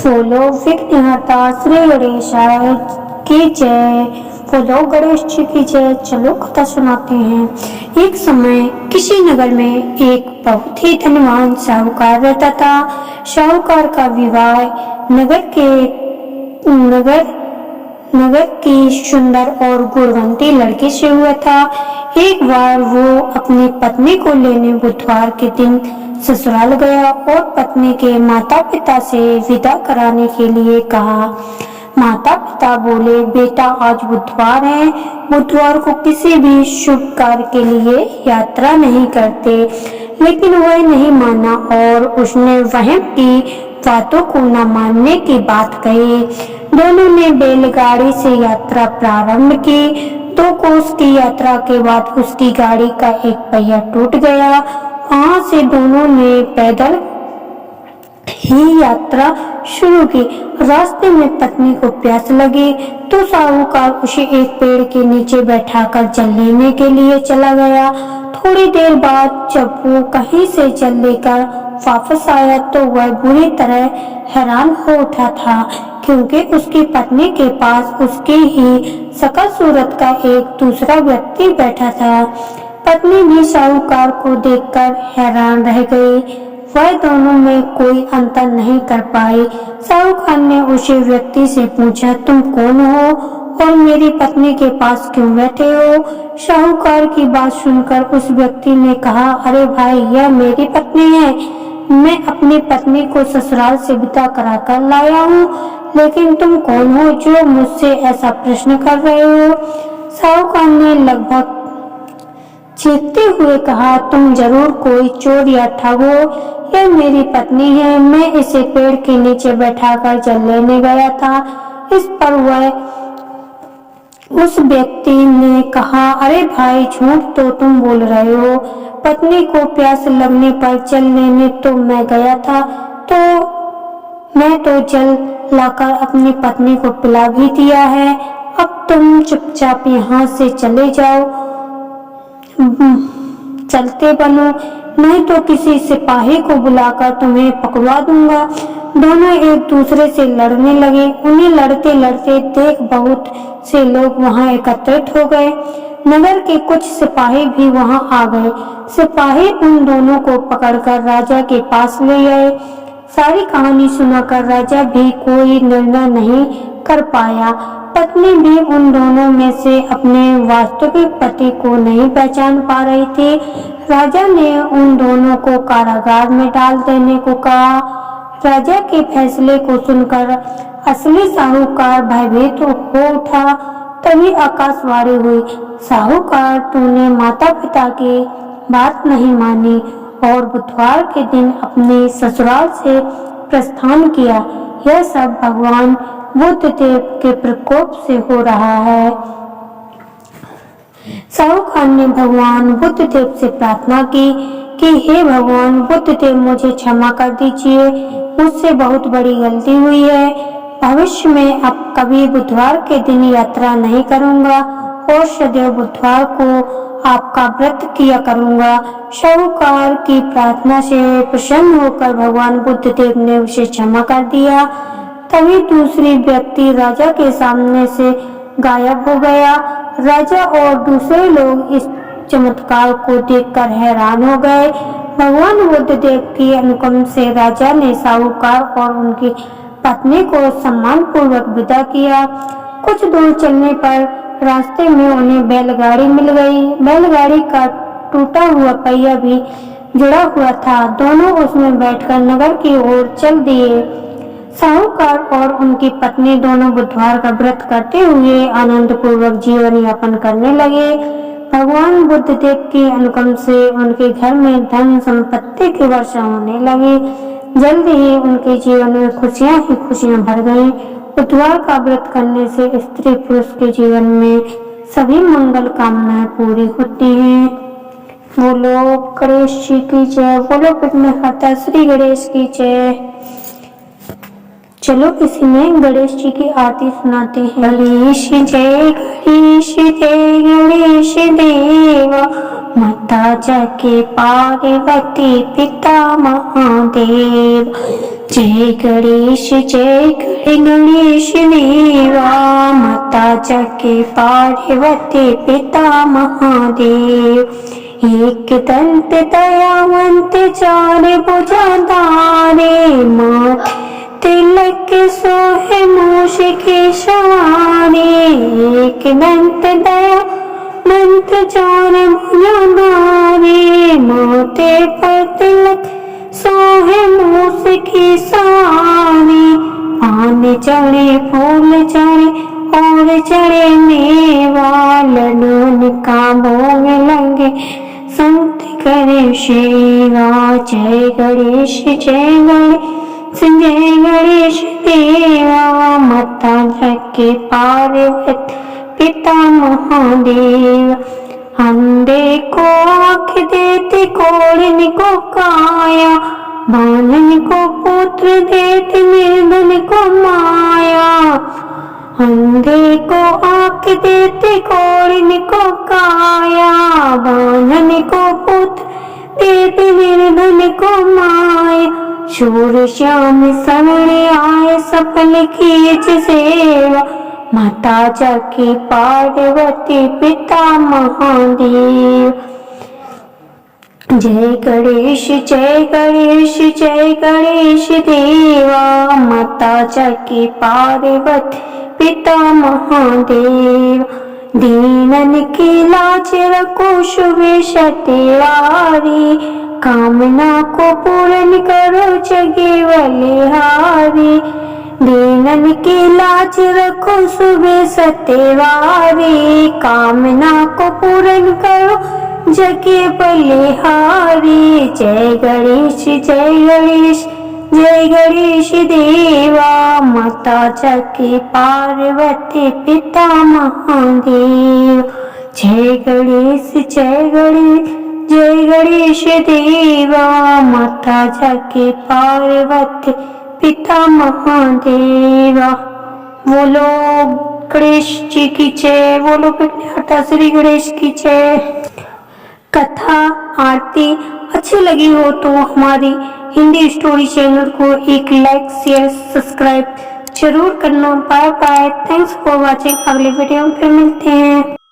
बोलो विघ्नहर्ता श्री गणेशाय की जय। बोलो गणेश जी की जय। चलो कथा सुनाते हैं। एक समय किसी नगर में एक बहुत ही धनवान साहूकार रहता था। साहूकार का विवाह नगर की सुंदर और गुणवंती लड़की से हुआ था। एक बार वो अपनी पत्नी को लेने बुधवार के दिन ससुराल गया और पत्नी के माता पिता से विदा कराने के लिए कहा। माता पिता बोले, बेटा आज बुधवार है, बुधवार को किसी भी शुभ कार्य के लिए यात्रा नहीं करते। लेकिन वह नहीं माना और उसने वहम की बातों को न मानने की बात कही। दोनों ने बैलगाड़ी से यात्रा प्रारंभ की। 2 कोस की यात्रा के बाद उसकी गाड़ी का एक पहिया टूट गया। वहां से दोनों ने पैदल ही यात्रा शुरू की। रास्ते में पत्नी को प्यास लगी तो साहूकार उसे एक पेड़ के नीचे बैठाकर जल लेने के लिए चला गया। थोड़ी देर बाद जब वो कहीं से जल लेकर वापस आया तो वह बुरी तरह हैरान हो उठा था, क्योंकि उसकी पत्नी के पास उसकी ही शकल सूरत का एक दूसरा व्यक्ति बैठा था। पत्नी भी साहूकार को देखकर हैरान रह गई। वह दोनों में कोई अंतर नहीं कर पाई। साहूकार ने उस व्यक्ति से पूछा, तुम कौन हो और मेरी पत्नी के पास क्यों बैठे हो? साहूकार की बात सुनकर उस व्यक्ति ने कहा, अरे भाई, यह मेरी पत्नी है। मैं अपनी पत्नी को ससुराल से विदा कराकर लाया हूँ, लेकिन तुम कौन हो जो मुझसे ऐसा प्रश्न कर रहे हो? साहूकार ने लगभग चीखते हुए कहा, तुम जरूर कोई चोर या ठग हो। यह मेरी पत्नी है। मैं इसे पेड़ के नीचे बैठाकर जल लेने गया था। इस पर उस व्यक्ति ने कहा, अरे भाई, झूठ तो तुम बोल रहे हो। पत्नी को प्यास लगने पर जल लेने तो मैं गया था, मैं तो जल लाकर अपनी पत्नी को पिला भी दिया है। अब तुम चुपचाप यहाँ से चले जाओ, चलते बनो, नहीं तो किसी सिपाही को बुलाकर तुम्हें पकड़वा दूंगा। दोनों एक दूसरे से लड़ने लगे। उन्हें लड़ते लड़ते देख बहुत से लोग वहां एकत्रित हो गए। नगर के कुछ सिपाही भी वहां आ गए। सिपाही उन दोनों को पकड़कर राजा के पास ले गए। सारी कहानी सुनाकर राजा भी कोई निर्णय नहीं कर पाया। पत्नी भी उन दोनों में से अपने वास्तविक पति को नहीं पहचान पा रही थी। राजा ने उन दोनों को कारागार में डाल देने को कहा। राजा के फैसले को सुनकर असली साहूकार भयभीत हो उठा। तभी आकाशवाणी हुई, साहूकार, तूने माता पिता की बात नहीं मानी और बुधवार के दिन अपने ससुराल से प्रस्थान किया। यह सब भगवान बुद्ध देव के प्रकोप से हो रहा है। साहूकार ने भगवान बुद्ध देव से प्रार्थना की कि हे भगवान बुद्ध देव, मुझे क्षमा कर दीजिए, मुझसे बहुत बड़ी गलती हुई है। भविष्य में अब कभी बुधवार के दिन यात्रा नहीं करूंगा और सदैव बुधवार को आपका व्रत किया करूंगा। साहूकार की प्रार्थना से प्रसन्न होकर भगवान बुद्ध देव ने उसे क्षमा कर दिया। तभी दूसरी व्यक्ति राजा के सामने से गायब हो गया। राजा और दूसरे लोग इस चमत्कार को देखकर हैरान हो गए। भगवान बुद्ध देव की अनुकंप से राजा ने साहूकार और उनकी पत्नी को सम्मान पूर्वक विदा किया। कुछ दूर चलने पर रास्ते में उन्हें बैलगाड़ी मिल गई। बैलगाड़ी का टूटा हुआ पहिया भी जुड़ा हुआ था। दोनों उसमें बैठकर नगर की ओर चल दिए। साहूकार और उनकी पत्नी दोनों बुधवार का व्रत करते हुए आनंद पूर्वक जीवन यापन करने लगे। भगवान बुद्ध देव की अनुकंप से उनके घर में धन संपत्ति की वर्षा होने लगी। जल्द ही उनके जीवन में खुशियां ही खुशियां भर गईं। बुधवार का व्रत करने से स्त्री पुरुष के जीवन में सभी मंगल कामनाएं पूरी होती हैं। बोलो गणेश जी की जय। बोलो विघ्नहर्ता श्री गणेश की जय। चलो किसी में गणेश जी की आरती सुनाते हैं। गणेश जय गणेश जय गणेश देवा, माता जगत पार्वती पिता महादेव। जय गणेश गणेश देवा, माता जगत पार्वती पिता महादेव। एक दंत दयावंत चार भुजाधारे, माथे तिलक सोहे मूष के सवारे। एक दंत दयावंत चार भुजाधारे, माथे पर तिलक सोहे मूस की सवारी। पान चढ़े फूल चढ़े और चढ़े मेवा, लड्डू का भोग लगे संत करे सेवा। जय गणेश देवा, माता जगत पार्वती पिता महादेव। अंधे को आँख देते, कोढ़न को काया, बांधन को पुत्र देते, निर्धन को माया। अंधे को आँख देते, कोढ़न को काया, बांधन को पुत्र देते, निर्धन को माया। शूर श्याम शरण आए, सफल कीज सेवा, माता जगत पार्वती पिता महादेव। जय गणेश देवा, माता जगत पार्वती पिता महादेव। दीनन की लाज रखो शुभ सतिवारी, कामना को पूर्ण करो जगे बलिहारी। दीनन की लाज रखो शुभ सतिवारी, कामना को पूर्ण करो जगे बलिहारी। जय गणेश देवा, माता जगत पार्वती पिता महादेव। जय गणेश देवा, माता जगत पार्वती पिता महादेवा। बोलो गणेश जी की जय, बोलो पिंडहाटा श्री गणेश की जय। कथा आरती अच्छी लगी हो तो हमारी हिंदी स्टोरी चैनल को एक लाइक शेयर सब्सक्राइब जरूर करना। Bye bye, thanks for watching. अगले वीडियो में फिर मिलते हैं।